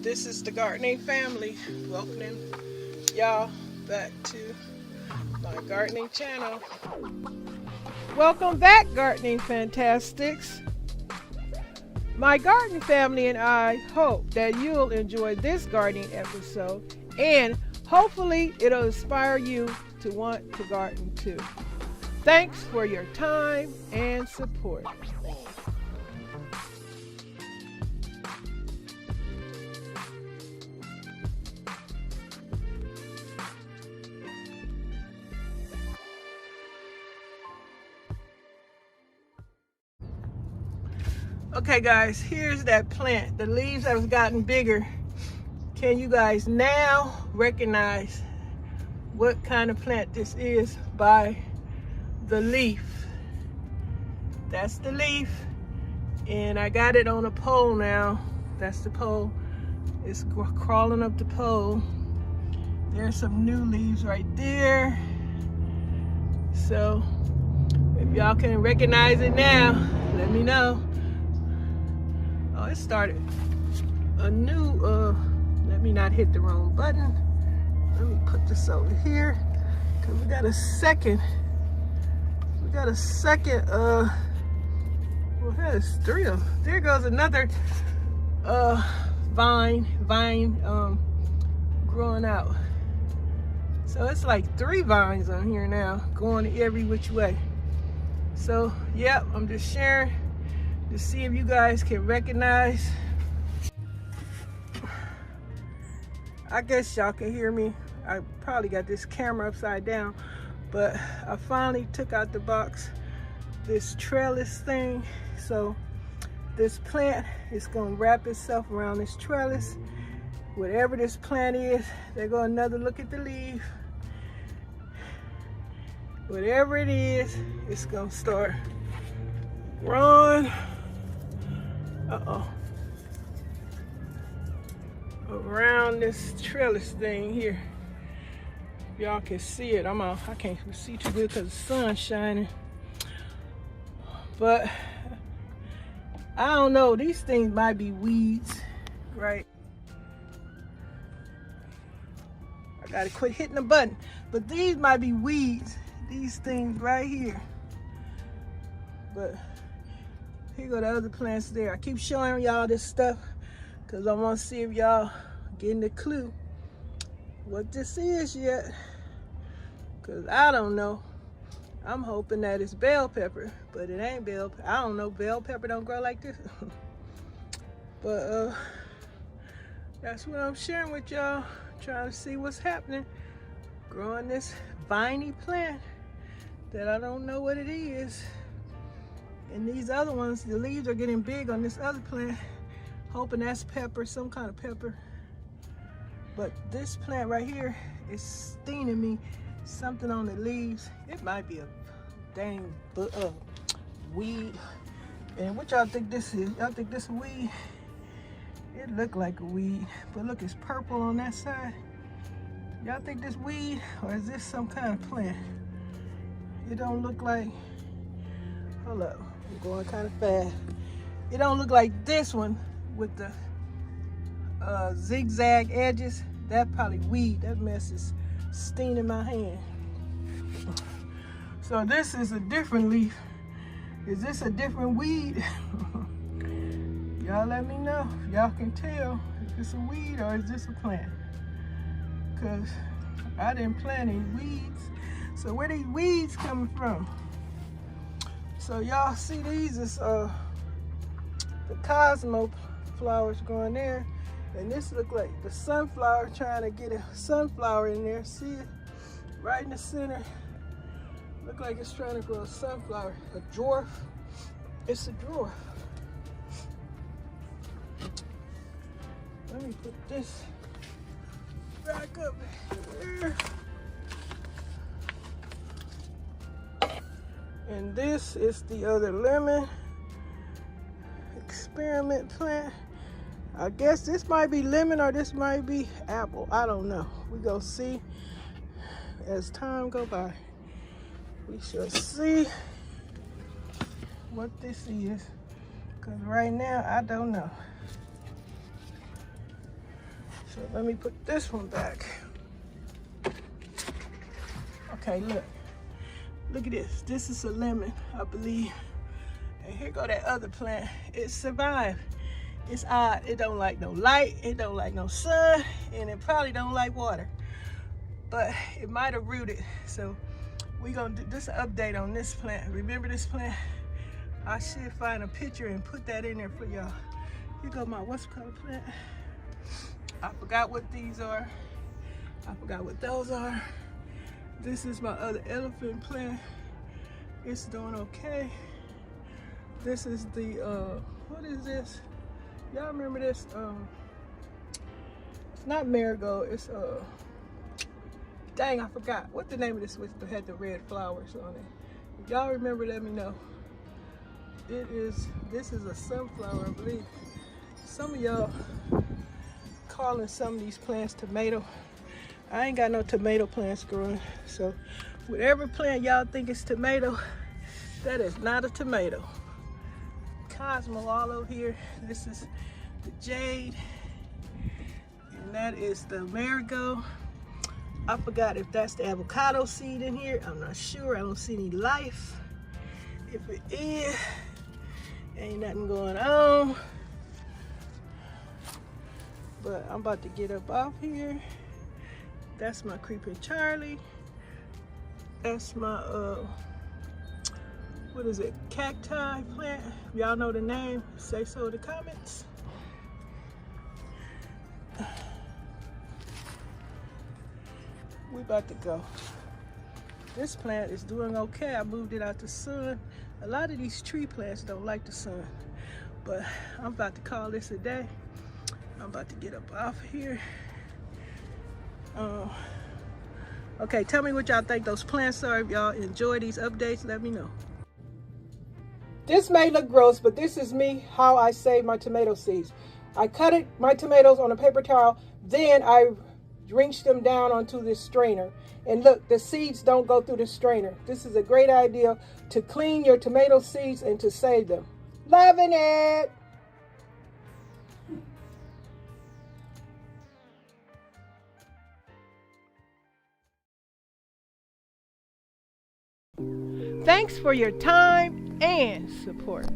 This is the gardening family. Welcoming y'all back to my gardening channel. Welcome back, gardening fantastics. My garden family and I hope that you'll enjoy this gardening episode, and hopefully it'll inspire you to want to garden too. Thanks for your time and support. Okay guys, here's that plant. The leaves have gotten bigger. Can you guys now recognize what kind of plant this is by the leaf? That's the leaf, and I got it on a pole now. That's the pole. It's crawling up the pole. There's some new leaves right there. So if y'all can recognize it now, let me know. Oh, it started a new, let me not hit the wrong button. Let me put this over here, because we got a second, well, there's three of them. There goes another vine growing out. So it's like 3 vines on here now, going every which way. So, yep, I'm just sharing to see if you guys can recognize. I guess y'all can hear me. I probably got this camera upside down, but I finally took out the box this trellis thing. So this plant is gonna wrap itself around this trellis. Whatever this plant is, they're gonna another look at the leaf. Whatever it is, it's gonna start growing. Around this trellis thing here. Y'all can see it. I can't see too good because the sun's shining. But I don't know. These things might be weeds, right? I gotta quit hitting the button. But these might be weeds. These things right here. But here go the other plants there. I keep showing y'all this stuff because I want to see if y'all getting the clue what this is yet. Because I don't know. I'm hoping that it's bell pepper, but it ain't bell pepper. I don't know. Bell pepper don't grow like this. But that's what I'm sharing with y'all. Trying to see what's happening. Growing this viney plant that I don't know what it is. And these other ones, the leaves are getting big on this other plant. Hoping that's pepper, some kind of pepper. But this plant right here is stinging me. Something on the leaves. It might be a dang weed. And what y'all think this is? Y'all think this is a weed? It look like a weed. But look, it's purple on that side. Y'all think this weed, or is this some kind of plant? It don't look like, hold up. I'm going kind of fast. It don't look like this one with the zigzag edges. That probably weed. That mess is stinging my hand. So this is a different leaf. Is this a different weed? Y'all let me know if y'all can tell if it's a weed or is this a plant. Because I didn't plant any weeds. So where these weeds coming from? So y'all see these is the Cosmo flowers growing there, and this look like the sunflower, trying to get a sunflower in there. See it right in the center? Look like it's trying to grow a sunflower, a dwarf. It's a dwarf. Let me put this back up here. And this is the other lemon experiment plant. I guess this might be lemon or this might be apple. I don't know. We go see as time go by. We shall see what this is. Because right now, I don't know. So let me put this one back. Okay, look. Look at this. This is a lemon, I believe. And here go that other plant. It survived. It's odd. It don't like no light. It don't like no sun. And it probably don't like water. But it might have rooted. So we're going to do this update on this plant. Remember this plant? I should find a picture and put that in there for y'all. Here go my what's called plant. I forgot what these are. I forgot what those are. This is my other elephant plant. It's doing okay. This is the, what is this? Y'all remember this? It's not marigold, it's, dang, I forgot. What the name of this was that had the red flowers on it? If y'all remember, let me know. This is a sunflower, I believe. Some of y'all calling some of these plants tomato. I ain't got no tomato plants growing, so whatever plant y'all think is tomato, that is not a tomato. Cosmo all over here. This is the jade, and that is the marigold. I forgot if that's the avocado seed in here. I'm not sure. I don't see any life. If it is, ain't nothing going on. But I'm about to get up off here. That's my creeping Charlie. That's my what is it, cacti plant? Y'all know the name, say so in the comments. We about to go. This plant is doing okay. I moved it out the sun. A lot of these tree plants don't like the sun, but I'm about to call this a day. I'm about to get up off here. Okay, tell me what y'all think those plants are. If y'all enjoy these updates, let me know. This may look gross, but this is me, how I save my tomato seeds. I cut my tomatoes on a paper towel, then I rinsed them down onto this strainer. And look, the seeds don't go through the strainer. This is a great idea to clean your tomato seeds and to save them. Loving it! Thanks for your time and support.